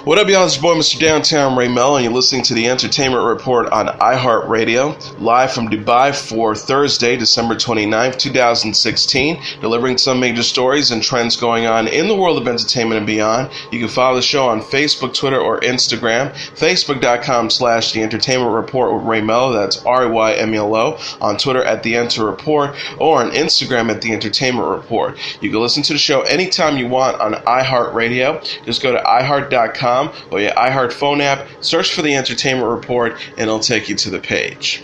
What up, y'all? It's your boy, Mr. Downtown Ray Melo, and you're listening to the Entertainment Report on iHeartRadio, live from Dubai for Thursday, December 29th, 2016, delivering some major stories and trends going on in the world of entertainment and beyond. You can follow the show on Facebook, Twitter, or Instagram, facebook.com/The Entertainment Report with Ray Melo, that's RAYMELO, on Twitter at The Enter Report, or on Instagram at The Entertainment Report. You can listen to the show anytime you want on iHeartRadio. Just go to iHeart.com or your iHeart phone app, search for the Entertainment Report, and it'll take you to the page.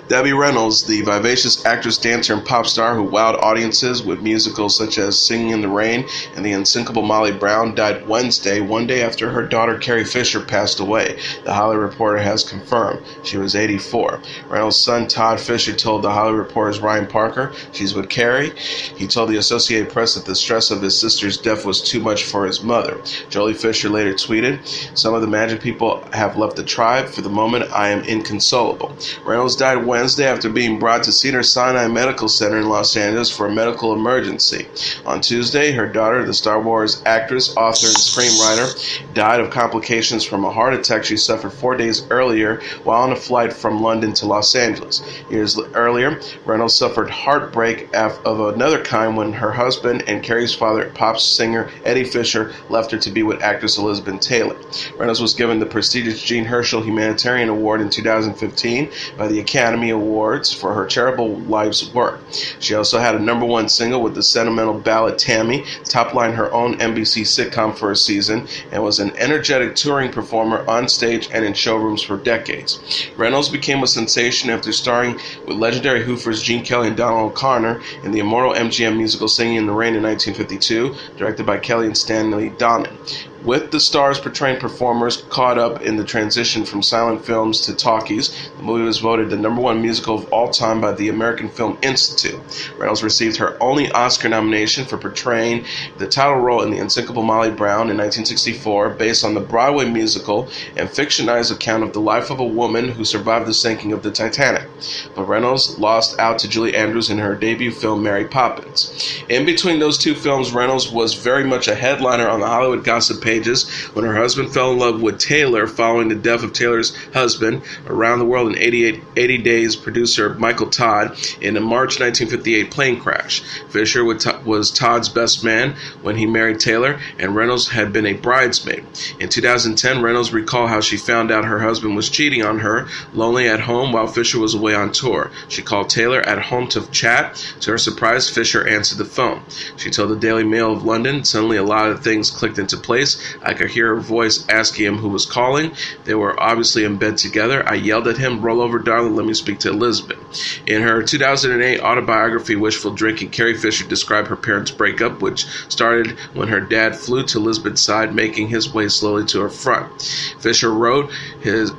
Debbie Reynolds, the vivacious actress, dancer, and pop star who wowed audiences with musicals such as Singing in the Rain and the unsinkable Molly Brown, died Wednesday, one day after her daughter Carrie Fisher passed away, the Hollywood Reporter has confirmed. She was 84. Reynolds' son Todd Fisher told the Hollywood Reporter's Ryan Parker she's with Carrie. He told the Associated Press that the stress of his sister's death was too much for his mother. Jolie Fisher later tweeted, "Some of the magic people have left the tribe. For the moment, I am inconsolable." Reynolds died Wednesday after being brought to Cedars-Sinai Medical Center in Los Angeles for a medical emergency. On Tuesday, her daughter, the Star Wars actress, author, and screenwriter, died of complications from a heart attack she suffered 4 days earlier while on a flight from London to Los Angeles. Years earlier, Reynolds suffered heartbreak of another kind when her husband and Carrie's father, pop singer Eddie Fisher, left her to be with actress Elizabeth Taylor. Reynolds was given the prestigious Jean Herschel Humanitarian Award in 2015 by the Academy Awards for her charitable life's work. She also had a #1 single with the sentimental ballad Tammy, top-lined her own NBC sitcom for a season, and was an energetic touring performer on stage and in showrooms for decades. Reynolds became a sensation after starring with legendary Hoofers Gene Kelly and Donald O'Connor in the immortal MGM musical Singing in the Rain in 1952, directed by Kelly and Stanley Donen. With the stars portraying performers caught up in the transition from silent films to talkies, the movie was voted the #1 musical of all time by the American Film Institute. Reynolds received her only Oscar nomination for portraying the title role in The Unsinkable Molly Brown in 1964, based on the Broadway musical and fictionalized account of the life of a woman who survived the sinking of the Titanic. But Reynolds lost out to Julie Andrews in her debut film Mary Poppins. In between those two films, Reynolds was very much a headliner on the Hollywood gossip pages when her husband fell in love with Taylor following the death of Taylor's husband, Around the World in 80 Days producer Michael Todd, in a March 1958 plane crash. Fisher was Todd's best man when he married Taylor, and Reynolds had been a bridesmaid. In 2010, Reynolds recalled how she found out her husband was cheating on her, lonely at home while Fisher was away on tour. She called Taylor at home to chat. To her surprise, Fisher answered the phone. She told the Daily Mail of London, "Suddenly a lot of things clicked into place. I could hear her voice asking him who was calling. They were obviously in bed together. I yelled at him, 'Roll over, darling, let me speak to Elizabeth.'" In her 2008 autobiography, Wishful Drinking, Carrie Fisher described her parents' breakup, which started when her dad flew to Elizabeth's side, making his way slowly to her front. Fisher wrote,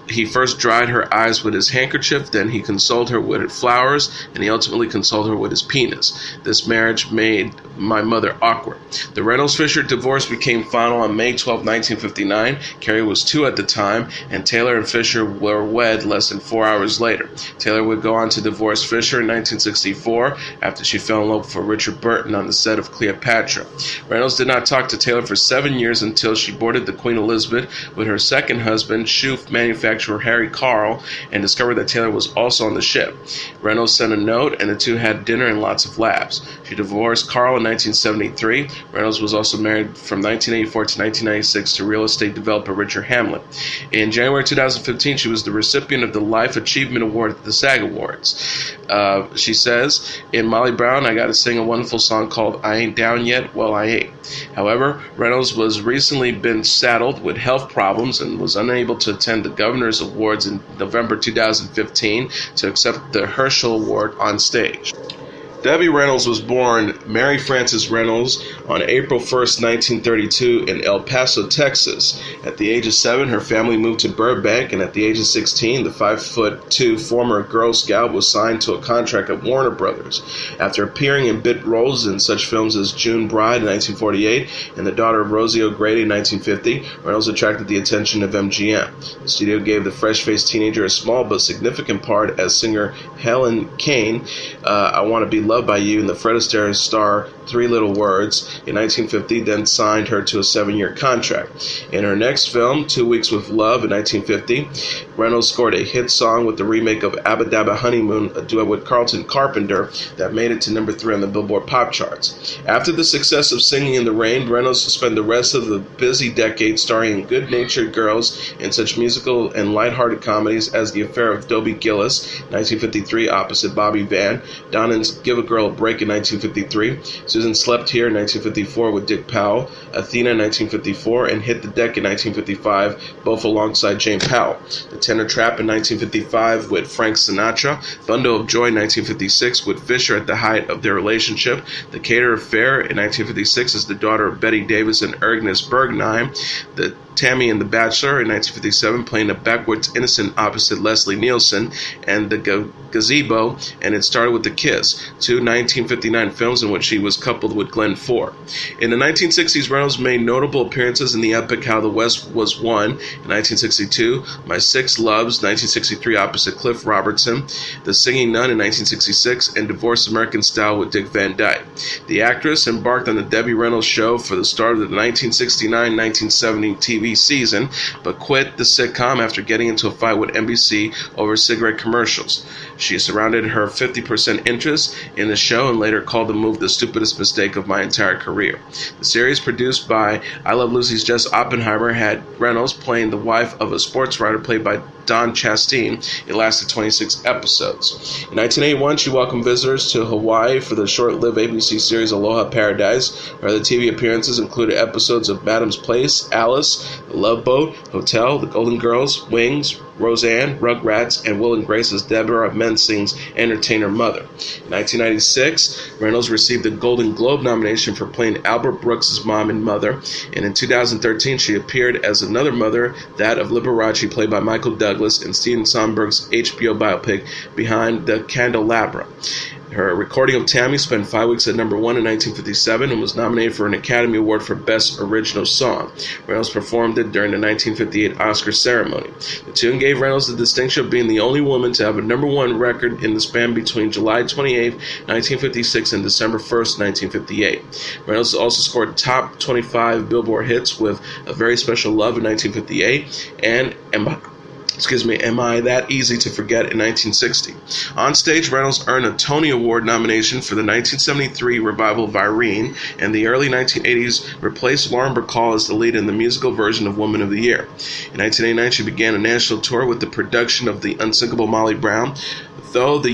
he first dried her eyes with his handkerchief, then he consoled her with flowers, and he ultimately consoled her with his penis. This marriage made my mother awkward. The Reynolds-Fisher divorce became final on May 12, 1959. Carrie was 2 at the time, and Taylor and Fisher were wed less than 4 hours later. Taylor would go on to divorce Fisher in 1964 after she fell in love with Richard Burton on the set of Cleopatra. Reynolds did not talk to Taylor for 7 years until she boarded the Queen Elizabeth with her second husband, shoe manufacturer Harry Carl, and discovered that Taylor was also on the ship. Reynolds sent a note, and the two had dinner and lots of laughs. She divorced Carl in 1973. Reynolds was also married from 1984 to 1996 to real estate developer Richard Hamlin. In January 2015, she was the recipient of the Life Achievement Award at the SAG Awards. She says, "In Molly Brown, I got to sing a wonderful song called I Ain't Down Yet, Well I Ain't." However, Reynolds was recently been saddled with health problems and was unable to attend the Governor's Awards in November 2015 to accept the Herschel Award on stage. Debbie Reynolds was born Mary Frances Reynolds on April 1st, 1932 in El Paso, Texas. At the age of 7, her family moved to Burbank, and at the age of 16, the 5'2" former Girl Scout was signed to a contract at Warner Brothers. After appearing in bit roles in such films as June Bride in 1948 and The Daughter of Rosie O'Grady in 1950, Reynolds attracted the attention of MGM. The studio gave the fresh-faced teenager a small but significant part as singer Helen Kane, I Want to Be Loved by You, and the Fred Astaire star Three Little Words in 1950, then signed her to a 7-year contract. In her next film, 2 Weeks with Love in 1950, Reynolds scored a hit song with the remake of Abba Dabba Honeymoon, a duet with Carlton Carpenter that made it to number 3 on the Billboard pop charts. After the success of Singing in the Rain, Reynolds spent the rest of the busy decade starring in good-natured girls in such musical and lighthearted comedies as The Affair of Dobie Gillis, 1953, opposite Bobby Van, Donovan's Give a Girl a Break in 1953, Susan Slept Here in 1954 with Dick Powell, Athena in 1954, and Hit the Deck in 1955, both alongside Jane Powell. The Tenor Trap in 1955 with Frank Sinatra, Bundle of Joy in 1956 with Fisher at the height of their relationship, The Cater Affair in 1956 as the daughter of Betty Davis and Agnes Bergheim, the Tammy and the Bachelor in 1957 playing a backwards innocent opposite Leslie Nielsen, and The Gazebo, and It Started with a Kiss, two 1959 films in which she was coupled with Glenn Ford. In the 1960s, Reynolds made notable appearances in the epic How the West Was Won in 1962, My Six Loves 1963 opposite Cliff Robertson, The Singing Nun in 1966, and Divorce American Style with Dick Van Dyke. The actress embarked on the Debbie Reynolds Show for the start of the 1969-1970 TV season, but quit the sitcom after getting into a fight with NBC over cigarette commercials. She surrounded her 50% interest in the show and later called the move the stupidest mistake of my entire career. The series, produced by I Love Lucy's Jess Oppenheimer, had Reynolds playing the wife of a sports writer played by Don Chastain. It lasted 26 episodes. In 1981, she welcomed visitors to Hawaii for the short-lived ABC series Aloha Paradise. Her other TV appearances included episodes of Madam's Place, Alice, The Love Boat, Hotel, The Golden Girls, Wings, Roseanne, Rugrats, and Will and Grace as Deborah Mensing's entertainer mother. In 1996, Reynolds received a Golden Globe nomination for playing Albert Brooks' mom and mother, and in 2013 she appeared as another mother, that of Liberace, played by Michael Douglas, in Steven Soderbergh's HBO biopic Behind the Candelabra. Her recording of Tammy spent 5 weeks at number 1 in 1957 and was nominated for an Academy Award for Best Original Song. Reynolds performed it during the 1958 Oscar ceremony. The tune gave Reynolds the distinction of being the only woman to have a number 1 record in the span between July 28, 1956 and December 1, 1958. Reynolds also scored top 25 Billboard hits with A Very Special Love in 1958 and Am I That Easy to Forget in 1960. On stage, Reynolds earned a Tony Award nomination for the 1973 revival of Irene, and the early 1980s replaced Lauren Bacall as the lead in the musical version of Woman of the Year. In 1989, she began a national tour with the production of The Unsinkable Molly Brown. Throughout the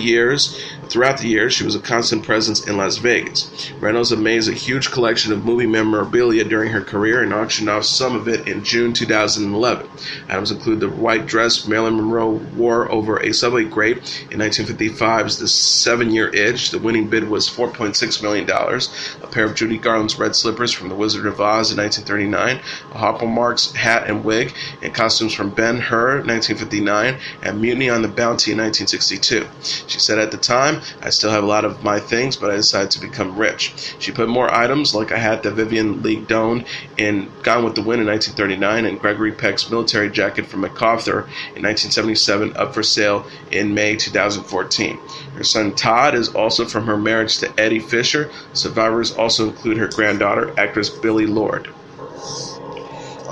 years, she was a constant presence in Las Vegas. Reynolds amassed a huge collection of movie memorabilia during her career and auctioned off some of it in June 2011. Items include the white dress Marilyn Monroe wore over a subway grate in 1955's The 7-Year Itch. The winning bid was $4.6 million. A pair of Judy Garland's red slippers from The Wizard of Oz in 1939. A Harpo Marx hat and wig, and costumes from Ben-Hur 1959 and Mutiny on the Bounty in 1962. She said at the time, I still have a lot of my things, but I decided to become rich. She put more items, like a hat that Vivian Leigh donned in Gone with the Wind in 1939 and Gregory Peck's military jacket from MacArthur in 1977, up for sale in May 2014. Her son Todd is also from her marriage to Eddie Fisher. Survivors also include her granddaughter, actress Billie Lourd.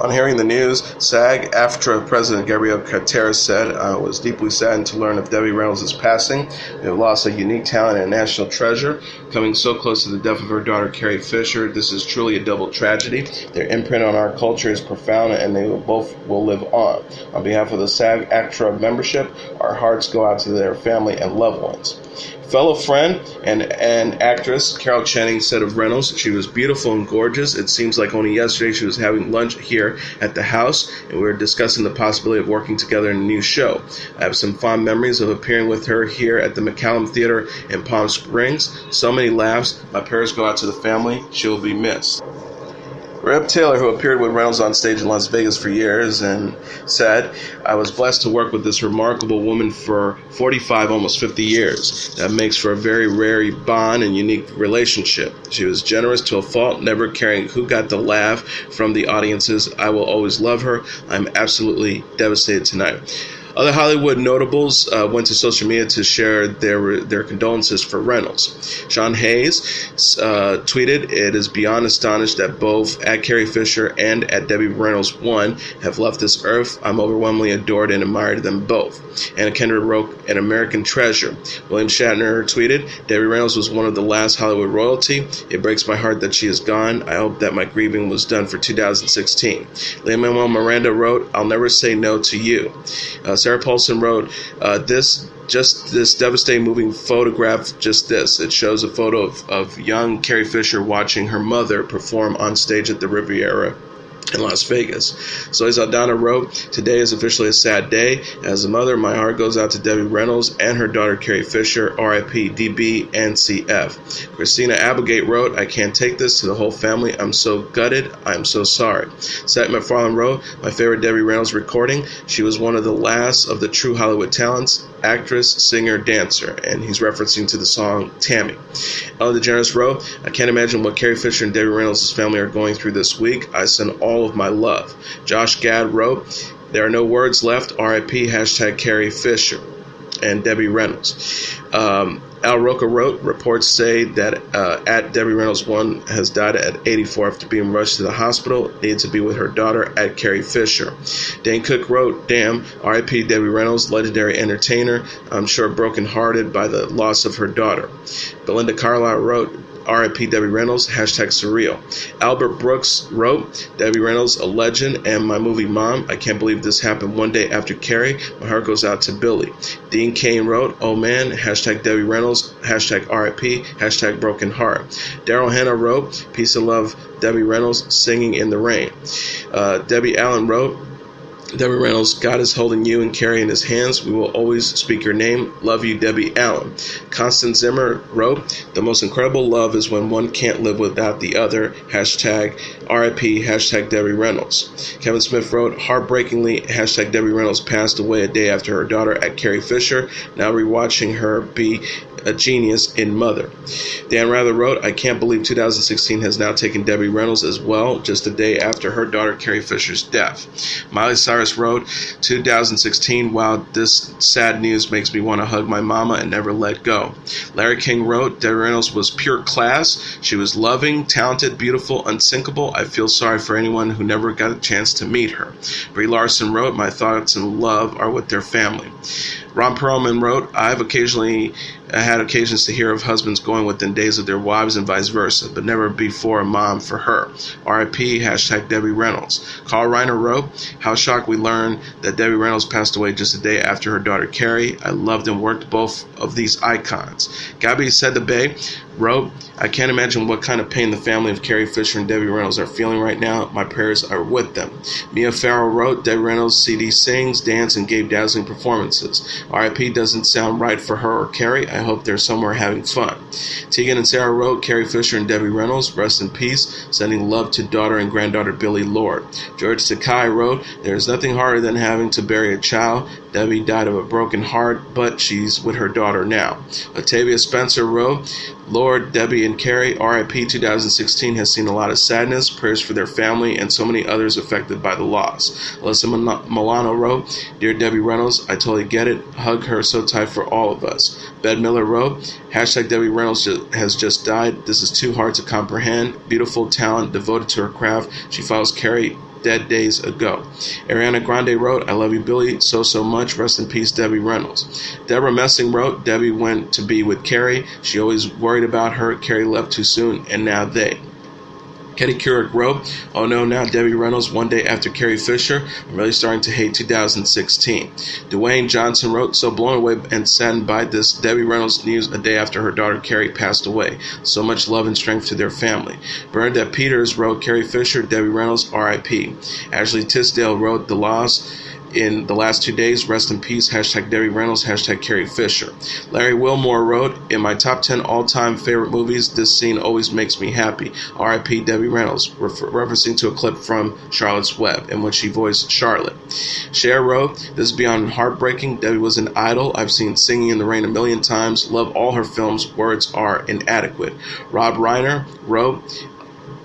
On hearing the news, SAG-AFTRA President Gabriel Cartera said, I was deeply saddened to learn of Debbie Reynolds' passing. We have lost a unique talent and a national treasure. Coming so close to the death of her daughter, Carrie Fisher, this is truly a double tragedy. Their imprint on our culture is profound, and they both will live on. On behalf of the SAG-AFTRA membership, our hearts go out to their family and loved ones. Fellow friend and actress Carol Channing said of Reynolds, she was beautiful and gorgeous. It seems like only yesterday she was having lunch here at the house, and we were discussing the possibility of working together in a new show. I have some fond memories of appearing with her here at the McCallum Theater in Palm Springs. So many laughs. My prayers go out to the family. She will be missed. Reb Taylor, who appeared with Reynolds on stage in Las Vegas for years, and said, I was blessed to work with this remarkable woman for 45, almost 50 years. That makes for a very rare bond and unique relationship. She was generous to a fault, never caring who got the laugh from the audiences. I will always love her. I'm absolutely devastated tonight. Other Hollywood notables went to social media to share their condolences for Reynolds. Sean Hayes tweeted, "It is beyond astonished that both at Carrie Fisher and at Debbie Reynolds 1 have left this earth. I'm overwhelmingly adored and admired them both." Anna Kendrick wrote, "An American treasure." William Shatner tweeted, "Debbie Reynolds was one of the last Hollywood royalty. It breaks my heart that she is gone. I hope that my grieving was done for 2016. Lin-Manuel Miranda wrote, "I'll never say no to you." Sarah Paulson wrote, this devastating moving photograph, just this. It shows a photo of young Carrie Fisher watching her mother perform on stage at the Riviera in Las Vegas. Zoe Saldana wrote, "Today is officially a sad day. As a mother, my heart goes out to Debbie Reynolds and her daughter Carrie Fisher, RIP, DB, and CF." Christina Applegate wrote, "I can't take this to the whole family. I'm so gutted. I'm so sorry." Seth MacFarlane wrote, "My favorite Debbie Reynolds recording. She was one of the last of the true Hollywood talents, actress, singer, dancer," and he's referencing to the song Tammy. Ellen DeGeneres wrote, "I can't imagine what Carrie Fisher and Debbie Reynolds' family are going through this week. I send all of my love." Josh Gad wrote, "There are no words left. RIP, Carrie Fisher and Debbie Reynolds." Al Roca wrote, "Reports say that at Debbie Reynolds 1 has died at 84 after being rushed to the hospital. Needs to be with her daughter at Carrie Fisher." Dane Cook wrote, "Damn, RIP Debbie Reynolds, legendary entertainer. I'm sure brokenhearted by the loss of her daughter." Belinda Carlisle wrote, "RIP Debbie Reynolds, #surreal." Albert Brooks wrote, "Debbie Reynolds, a legend, and my movie mom. I can't believe this happened one day after Carrie. My heart goes out to Billy." Dean Kane wrote, "Oh man, #Debbie Reynolds, #RIP, #broken heart." Daryl Hannah wrote, "Peace and love, Debbie Reynolds, singing in the rain." Debbie Allen wrote, "Debbie Reynolds, God is holding you and Carrie in his hands. We will always speak your name. Love you, Debbie Allen." Constance Zimmer wrote, "The most incredible love is when one can't live without the other. #RIP, #Debbie Reynolds." Kevin Smith wrote, "Heartbreakingly, #Debbie Reynolds passed away a day after her daughter at Carrie Fisher. Now rewatching her be a genius in Mother." Dan Rather wrote, "I can't believe 2016 has now taken Debbie Reynolds as well, just a day after her daughter Carrie Fisher's death." Miley Cyrus wrote, "2016, wow, this sad news makes me want to hug my mama and never let go." Larry King wrote, "Debbie Reynolds was pure class. She was loving, talented, beautiful, unsinkable. I feel sorry for anyone who never got a chance to meet her." Brie Larson wrote, "My thoughts and love are with their family." Ron Perlman wrote, "I have had occasions to hear of husbands going within days of their wives and vice versa, but never before a mom for her. RIP, #Debbie Reynolds." Carl Reiner wrote, "How shocked we learned that Debbie Reynolds passed away just a day after her daughter Carrie. I loved and worked both of these icons." Gabby Sedabay wrote, "I can't imagine what kind of pain the family of Carrie Fisher and Debbie Reynolds are feeling right now. My prayers are with them." Mia Farrow wrote, "Debbie Reynolds' CD sings, danced, and gave dazzling performances. RIP doesn't sound right for her or Carrie. I hope they're somewhere having fun." Tegan and Sarah wrote, "Carrie Fisher and Debbie Reynolds, rest in peace. Sending love to daughter and granddaughter Billy Lord." George Sakai wrote, "There is nothing harder than having to bury a child. Debbie died of a broken heart, but she's with her daughter now." Octavia Spencer wrote, "Lord, Debbie and Carrie, RIP 2016 has seen a lot of sadness, prayers for their family, and so many others affected by the loss." Alyssa Milano wrote, "Dear Debbie Reynolds, I totally get it. Hug her so tight for all of us." Bed Miller wrote, "Debbie Reynolds has just died. This is too hard to comprehend. Beautiful talent, devoted to her craft. She follows Carrie dead days ago." Ariana Grande wrote, "I love you, Billy, so much. Rest in peace, Debbie Reynolds." Deborah Messing wrote, "Debbie went to be with Carrie. She always worried about her. Carrie left too soon, and now they." Katie Couric wrote, "Oh no, now Debbie Reynolds, one day after Carrie Fisher. I'm really starting to hate 2016. Dwayne Johnson wrote, "So blown away and saddened by this Debbie Reynolds news a day after her daughter Carrie passed away. So much love and strength to their family." Bernadette Peters wrote, "Carrie Fisher, Debbie Reynolds, RIP." Ashley Tisdale wrote, "The loss in the last 2 days, rest in peace, #Debbie Reynolds, #Carrie Fisher." Larry Wilmore wrote, "In my top 10 all-time favorite movies, this scene always makes me happy. RIP Debbie Reynolds," referencing to a clip from Charlotte's Web, in which she voiced Charlotte. Cher wrote, "This is beyond heartbreaking. Debbie was an idol. I've seen Singing in the Rain a million times. Love all her films. Words are inadequate." Rob Reiner wrote,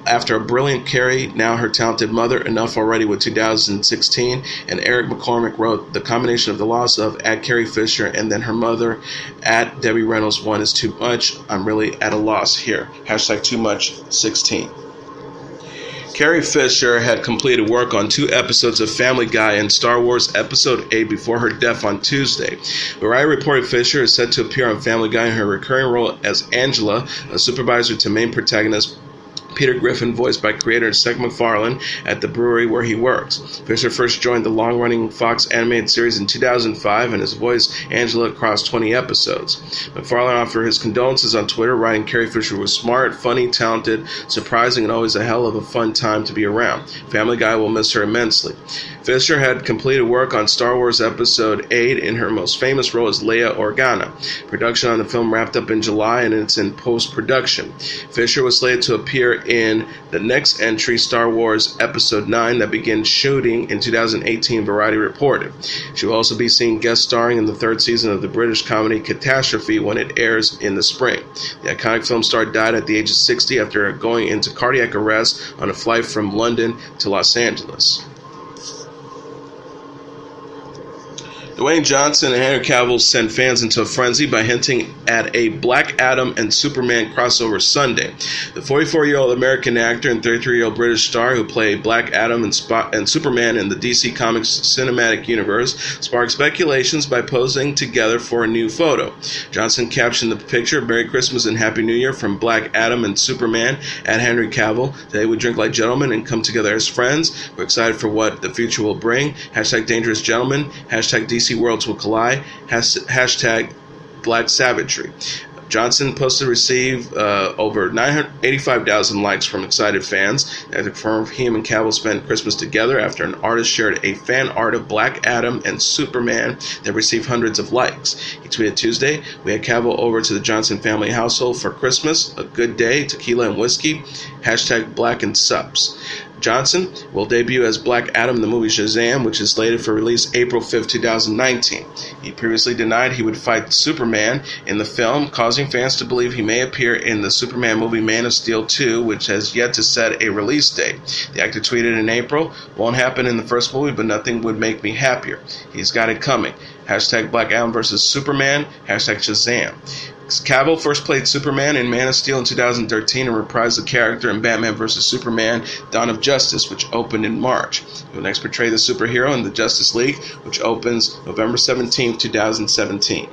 After a brilliant Carrie, now her talented mother, enough already with 2016, and Eric McCormick wrote, the combination of the loss of at Carrie Fisher and then her mother at Debbie Reynolds 1 is too much. I'm really at a loss here. Hashtag too much 16. Carrie Fisher had completed work on 2 episodes of Family Guy and Star Wars Episode 8 before her death on Tuesday. Variety reported Fisher is set to appear on Family Guy in her recurring role as Angela, a supervisor to main protagonist Peter Griffin, voiced by creator Seth MacFarlane, at the brewery where he works. Fisher first joined the long-running Fox animated series in 2005 and has voiced Angela across 20 episodes. MacFarlane offered his condolences on Twitter, writing Carrie Fisher was smart, funny, talented, surprising, and always a hell of a fun time to be around. Family Guy will miss her immensely. Fisher had completed work on Star Wars Episode 8 in her most famous role as Leia Organa. Production on the film wrapped up in July and it's in post-production. Fisher was slated to appear in the next entry, Star Wars Episode 9, that begins shooting in 2018, Variety reported. She will also be seen guest starring in the 3rd season of the British comedy Catastrophe when it airs in the spring. The iconic film star died at the age of 60 after going into cardiac arrest on a flight from London to Los Angeles. Dwayne Johnson and Henry Cavill sent fans into a frenzy by hinting at a Black Adam and Superman crossover Sunday. The 44-year-old American actor and 33-year-old British star who played Black Adam and Superman in the DC Comics cinematic universe sparked speculations by posing together for a new photo. Johnson captioned the picture, "Merry Christmas and Happy New Year from Black Adam and Superman at Henry Cavill. Today we drink like gentlemen and come together as friends. We're excited for what the future will bring. Hashtag dangerous gentlemen. Hashtag DC Worlds will collide. Hashtag Black Savagery." Johnson posted received over 985,000 likes from excited fans. They confirmed he and Cavill spent Christmas together after an artist shared a fan art of Black Adam and Superman that received hundreds of likes. He tweeted Tuesday, "We had Cavill over to the Johnson family household for Christmas. A good day, tequila and whiskey. Hashtag Black and Subs." Johnson will debut as Black Adam in the movie Shazam, which is slated for release April 5, 2019. He previously denied he would fight Superman in the film, causing fans to believe he may appear in the Superman movie Man of Steel 2, which has yet to set a release date. The actor tweeted in April, "Won't happen in the first movie, but nothing would make me happier. He's got it coming. Hashtag Black Adam vs. Superman. Hashtag Shazam." Cavill first played Superman in Man of Steel in 2013 and reprised the character in Batman vs. Superman, Dawn of Justice, which opened in March. He will next portray the superhero in the Justice League, which opens November 17, 2017.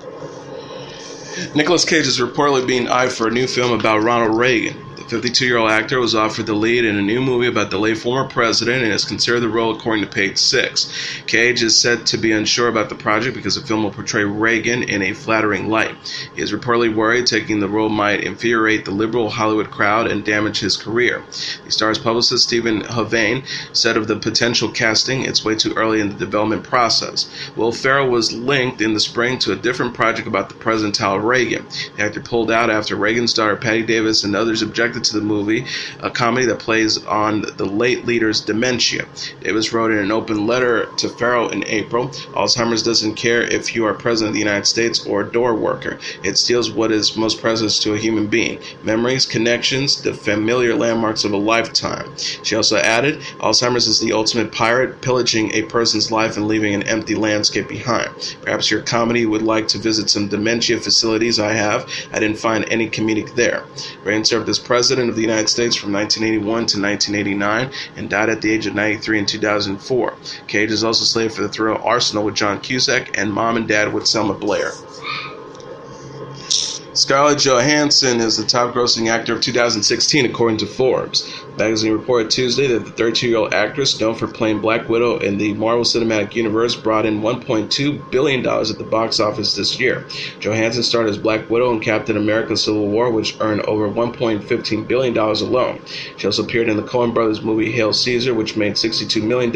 Nicolas Cage is reportedly being eyed for a new film about Ronald Reagan. The 52-year-old actor was offered the lead in a new movie about the late former president and has considered the role, according to Page Six. Cage is said to be unsure about the project because the film will portray Reagan in a flattering light. He is reportedly worried taking the role might infuriate the liberal Hollywood crowd and damage his career. The star's publicist Stephen Havain said of the potential casting, "It's way too early in the development process." Will Ferrell was linked in the spring to a different project about the presidential Reagan. The actor pulled out after Reagan's daughter Patty Davis and others objected to the movie, a comedy that plays on the late leader's dementia. Davis wrote in an open letter to Ferrell in April, "Alzheimer's doesn't care if you are president of the United States or a door worker. It steals what is most precious to a human being: memories, connections, the familiar landmarks of a lifetime." She also added, "Alzheimer's is the ultimate pirate, pillaging a person's life and leaving an empty landscape behind. Perhaps your comedy would like to visit some dementia facilities I have. I didn't find any comedic there." Reagan served as president of the United States from 1981 to 1989 and died at the age of 93 in 2004. Cage is also slated for the thriller Arsenal with John Cusack and Mom and Dad with Selma Blair. Scarlett Johansson is the top-grossing actor of 2016, according to Forbes. The magazine reported Tuesday that the 32-year-old actress, known for playing Black Widow in the Marvel Cinematic Universe, brought in $1.2 billion at the box office this year. Johansson starred as Black Widow in Captain America: Civil War, which earned over $1.15 billion alone. She also appeared in the Coen Brothers movie Hail Caesar, which made $62 million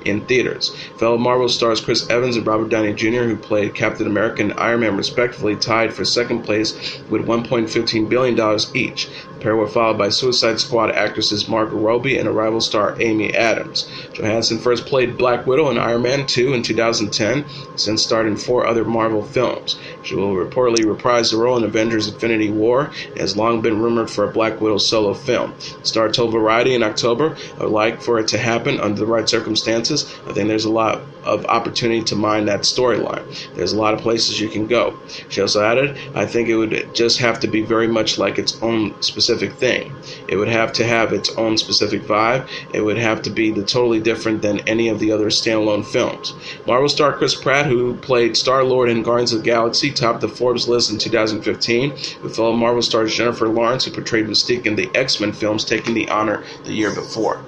in theaters. Fellow Marvel stars Chris Evans and Robert Downey Jr., who played Captain America and Iron Man respectively, tied for second place with $1.15 billion each. The pair were followed by Suicide Squad actor actresses Margot Robbie and Arrival star Amy Adams. Johansson first played Black Widow in Iron Man 2 in 2010, since starred in 4 other Marvel films. She will reportedly reprise the role in Avengers Infinity War and has long been rumored for a Black Widow solo film. The star told Variety in October, "I would like for it to happen under the right circumstances. I think there's a lot of opportunity to mine that storyline. There's a lot of places you can go." She also added, "I think it would just have to be very much like its own specific thing. It would have to have its own specific vibe. It would have to be totally different than any of the other standalone films." Marvel star Chris Pratt, who played Star-Lord in Guardians of the Galaxy, topped the Forbes list in 2015, with fellow Marvel stars Jennifer Lawrence, who portrayed Mystique in the X-Men films, taking the honor the year before.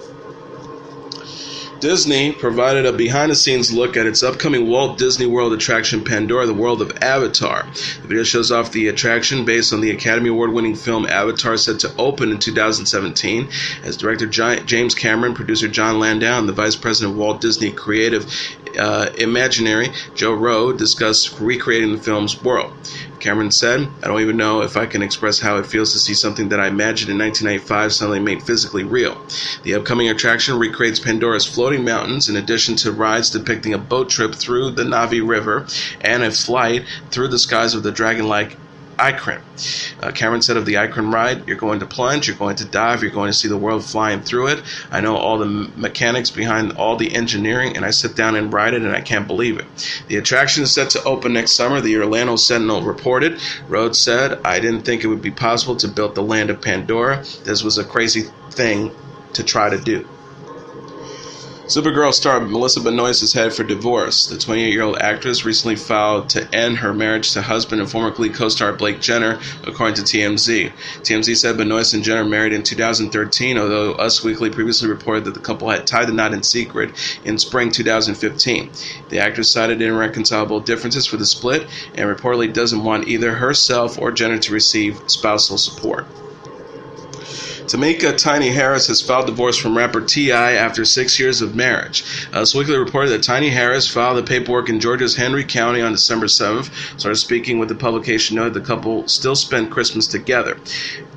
Disney provided a behind-the-scenes look at its upcoming Walt Disney World attraction Pandora, the World of Avatar. The video shows off the attraction based on the Academy Award-winning film Avatar, set to open in 2017. As director James Cameron, producer John Landau, and the vice president of Walt Disney Creative Imaginary, Joe Rowe, discussed recreating the film's world. Cameron said, "I don't even know if I can express how it feels to see something that I imagined in 1995 suddenly made physically real." The upcoming attraction recreates Pandora's floating mountains, in addition to rides depicting a boat trip through the Navi River and a flight through the skies of the dragon-like Icon. Cameron said of the Icon ride, "You're going to plunge, you're going to dive, you're going to see the world flying through it. I know all the mechanics behind all the engineering, and I sit down and ride it, and I can't believe it." The attraction is set to open next summer, the Orlando Sentinel reported. Rhodes said, "I didn't think it would be possible to build the land of Pandora. This was a crazy thing to try to do." Supergirl star Melissa Benoist is headed for divorce. The 28-year-old actress recently filed to end her marriage to husband and former Glee co-star Blake Jenner, according to TMZ. TMZ said Benoist and Jenner married in 2013, although Us Weekly previously reported that the couple had tied the knot in secret in spring 2015. The actress cited irreconcilable differences for the split and reportedly doesn't want either herself or Jenner to receive spousal support. Tamika Tiny Harris has filed divorce from rapper T.I. after 6 years of marriage. Us Weekly reported that Tiny Harris filed the paperwork in Georgia's Henry County on December 7th. Sources speaking with the publication noted the couple still spent Christmas together.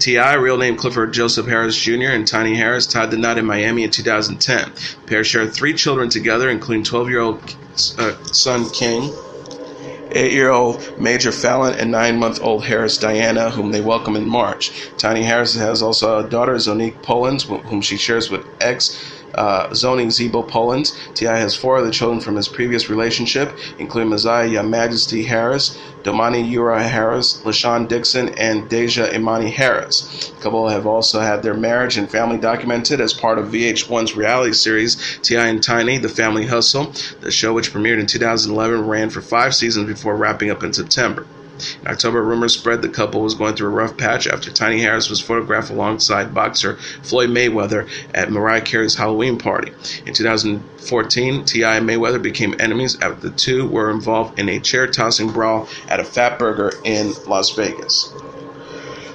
T.I., real name Clifford Joseph Harris Jr., and Tiny Harris tied the knot in Miami in 2010. The pair shared 3 children together, including 12-year-old son King, 8-year-old Major Fallon, and 9-month-old Harris Diana, whom they welcomed in March. Tiny Harris has also a daughter, Zonique Pollins, whom she shares with Zoni Zebo Pollins. T.I. has 4 other children from his previous relationship, including Messiah Majesty Harris, Domani Ura Harris, LaShawn Dixon, and Deja Imani Harris. The couple have also had their marriage and family documented as part of VH1's reality series T.I. and Tiny, The Family Hustle. The show, which premiered in 2011, ran for 5 seasons before wrapping up in September. In October, rumors spread the couple was going through a rough patch after Tiny Harris was photographed alongside boxer Floyd Mayweather at Mariah Carey's Halloween party. In 2014, T.I. and Mayweather became enemies after the two were involved in a chair-tossing brawl at a Fat Burger in Las Vegas.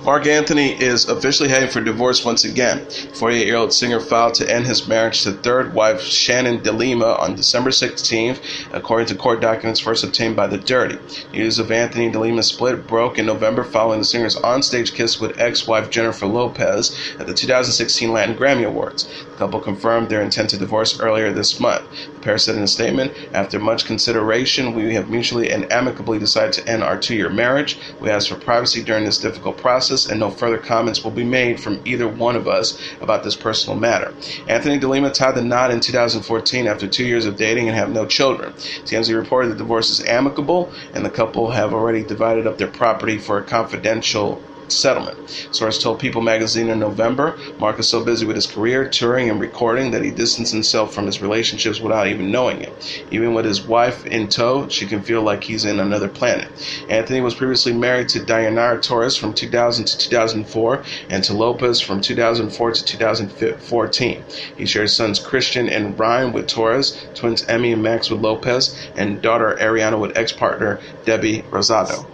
Mark Anthony is officially heading for divorce once again. 48-year-old singer filed to end his marriage to third wife Shannon DeLima on December 16th, according to court documents first obtained by The Dirty. News of Anthony DeLima's split broke in November following the singer's onstage kiss with ex-wife Jennifer Lopez at the 2016 Latin Grammy Awards. The couple confirmed their intent to divorce earlier this month. The pair said in a statement, "After much consideration, we have mutually and amicably decided to end our 2-year marriage. We asked for privacy during this difficult process, and no further comments will be made from either one of us about this personal matter." Anthony DeLima tied the knot in 2014 after 2 years of dating and have no children. TMZ reported the divorce is amicable, and the couple have already divided up their property for a confidential settlement. Source told People magazine in November, Mark is so busy with his career, touring, and recording that he distanced himself from his relationships without even knowing it. Even with his wife in tow, she can feel like he's in another planet. Anthony was previously married to Dayanara Torres from 2000 to 2004 and to Lopez from 2004 to 2014. He shares sons Christian and Ryan with Torres, twins Emmy and Max with Lopez, and daughter Ariana with ex-partner Debbie Rosado.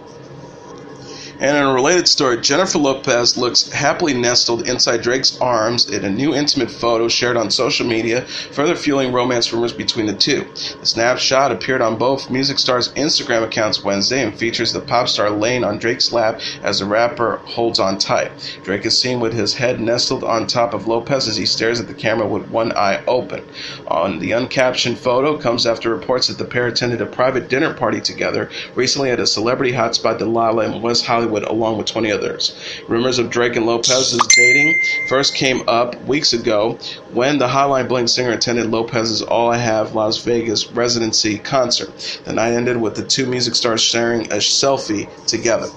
And in a related story, Jennifer Lopez looks happily nestled inside Drake's arms in a new intimate photo shared on social media, further fueling romance rumors between the two. The snapshot appeared on both music stars' Instagram accounts Wednesday and features the pop star laying on Drake's lap as the rapper holds on tight. Drake is seen with his head nestled on top of Lopez as he stares at the camera with one eye open. On the uncaptioned photo comes after reports that the pair attended a private dinner party together recently at a celebrity hotspot Delilah in West Hollywood along with 20 others. Rumors of Drake and Lopez's dating first came up weeks ago when the Hotline Bling singer attended Lopez's All I Have Las Vegas residency concert. The night ended with the two music stars sharing a selfie together.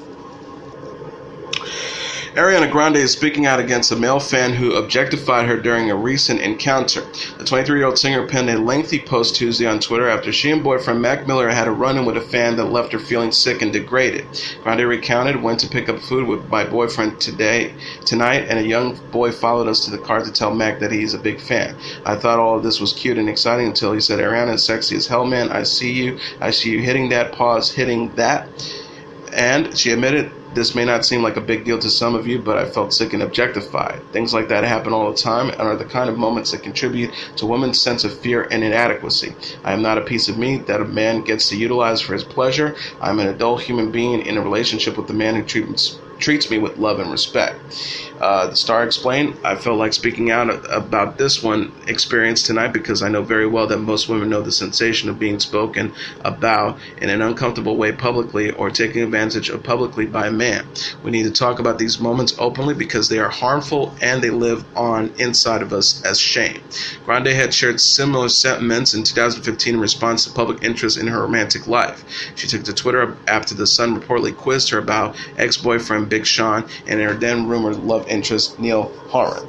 Ariana Grande is speaking out against a male fan who objectified her during a recent encounter. The 23-year-old singer penned a lengthy post Tuesday on Twitter after she and boyfriend Mac Miller had a run-in with a fan that left her feeling sick and degraded. Grande recounted, "Went to pick up food with my boyfriend tonight, and a young boy followed us to the car to tell Mac that he's a big fan. I thought all of this was cute and exciting until he said, 'Ariana is sexy as hell, man. I see you hitting that, pause, hitting that.' And she admitted, 'This may not seem like a big deal to some of you, but I felt sick and objectified.' Things like that happen all the time and are the kind of moments that contribute to women's sense of fear and inadequacy. I am not a piece of meat that a man gets to utilize for his pleasure. I'm an adult human being in a relationship with a man who treats me with love and respect." The star explained, "I felt like speaking out about this one experience tonight because I know very well that most women know the sensation of being spoken about in an uncomfortable way publicly or taken advantage of publicly by a man. We need to talk about these moments openly because they are harmful and they live on inside of us as shame." Grande had shared similar sentiments in 2015 in response to public interest in her romantic life. She took to Twitter after the Sun reportedly quizzed her about ex-boyfriend Big Sean and her then-rumored love interest Neil Horan.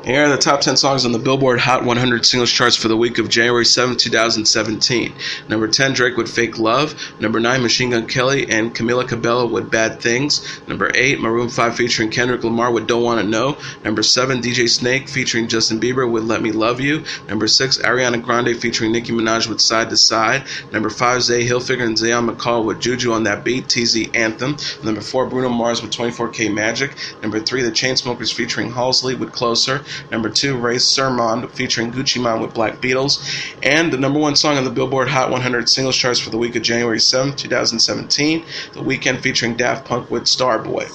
Here are the top 10 songs on the Billboard Hot 100 singles charts for the week of January 7, 2017. Number 10, Drake with Fake Love. Number 9, Machine Gun Kelly and Camila Cabello with Bad Things. Number 8, Maroon 5 featuring Kendrick Lamar with Don't Wanna Know. Number 7, DJ Snake featuring Justin Bieber with Let Me Love You. Number 6, Ariana Grande featuring Nicki Minaj with Side to Side. Number 5, Zay Hilfiger and Zayn McCall with Juju on That Beat, TZ Anthem. Number 4, Bruno Mars with 24K Magic. Number 3, The Chainsmokers featuring Halsey with Closer. Number 2, Ray Sermon featuring Gucci Mane with Black Beatles. And the number 1 song on the Billboard Hot 100 singles charts for the week of January 7, 2017, The Weeknd featuring Daft Punk with Starboy.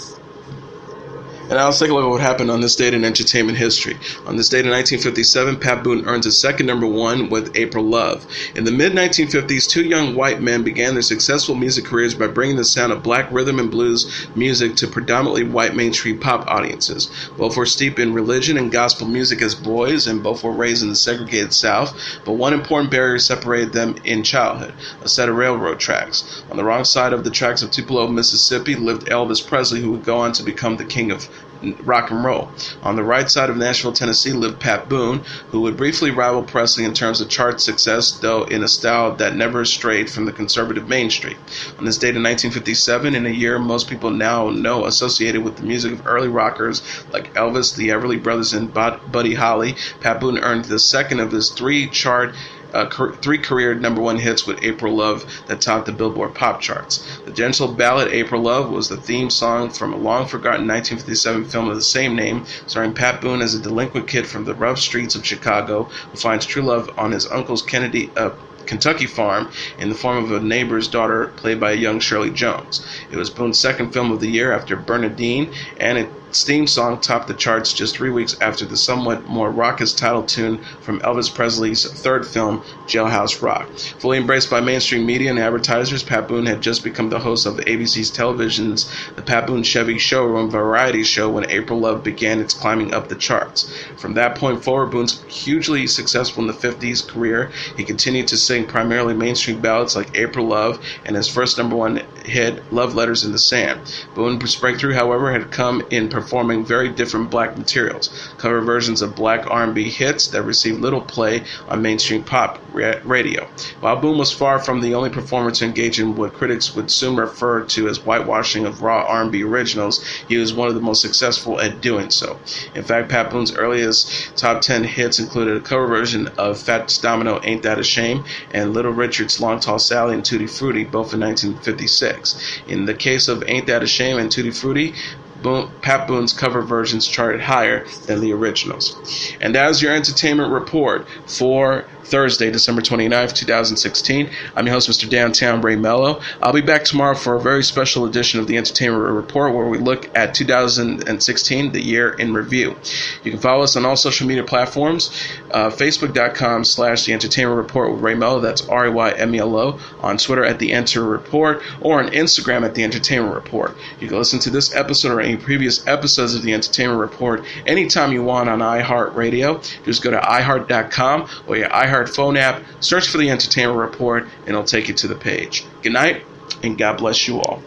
And now let's take a look at what happened on this date in entertainment history. On this date in 1957, Pat Boone earns his second number 1 with April Love. In the mid-1950s, two young white men began their successful music careers by bringing the sound of black rhythm and blues music to predominantly white mainstream pop audiences. Both were steeped in religion and gospel music as boys, and both were raised in the segregated South, but one important barrier separated them in childhood: a set of railroad tracks. On the wrong side of the tracks of Tupelo, Mississippi, lived Elvis Presley, who would go on to become the king of rock and roll. On the right side of Nashville, Tennessee, lived Pat Boone, who would briefly rival Presley in terms of chart success, though in a style that never strayed from the conservative mainstream. On this date in 1957, in a year most people now know associated with the music of early rockers like Elvis, the Everly Brothers, and Buddy Holly, Pat Boone earned the second of his three career number 1 hits with April Love that topped the Billboard pop charts. The gentle ballad April Love was the theme song from a long-forgotten 1957 film of the same name, starring Pat Boone as a delinquent kid from the rough streets of Chicago who finds true love on his uncle's Kentucky farm in the form of a neighbor's daughter played by a young Shirley Jones. It was Boone's second film of the year after Bernadine, and its theme song topped the charts just 3 weeks after the somewhat more raucous title tune from Elvis Presley's third film, Jailhouse Rock. Fully embraced by mainstream media and advertisers, Pat Boone had just become the host of ABC's television's The Pat Boone Chevy Showroom variety show when April Love began its climbing up the charts. From that point forward, Boone's hugely successful in the 50s career. He continued to sing primarily mainstream ballads like April Love and his first number 1 hit, Love Letters in the Sand. Boone's breakthrough, however, had come in performing very different black materials, cover versions of black R&B hits that received little play on mainstream pop radio. While Boone was far from the only performer to engage in what critics would soon refer to as whitewashing of raw R&B originals, he was one of the most successful at doing so. In fact, Pat Boone's earliest top 10 hits included a cover version of Fats Domino Ain't That a Shame and Little Richard's Long Tall Sally and Tutti Frutti, both in 1956. In the case of Ain't That a Shame and Tutti Frutti, Pat Boone's cover versions charted higher than the originals. And that is your entertainment report for Thursday, December 29th, 2016. I'm your host, Mr. Downtown Ray Melo. I'll be back tomorrow for a very special edition of the Entertainment Report where we look at 2016, the year in review. You can follow us on all social media platforms, Facebook.com/The Entertainment Report with Ray Melo, that's RAYMELO, on Twitter at The Enter Report, or on Instagram at The Entertainment Report. You can listen to this episode or any previous episodes of The Entertainment Report anytime you want on iHeartRadio. Just go to iHeart.com or your iHeart phone app, search for The Entertainment Report, and it'll take you to the page. Good night, and God bless you all.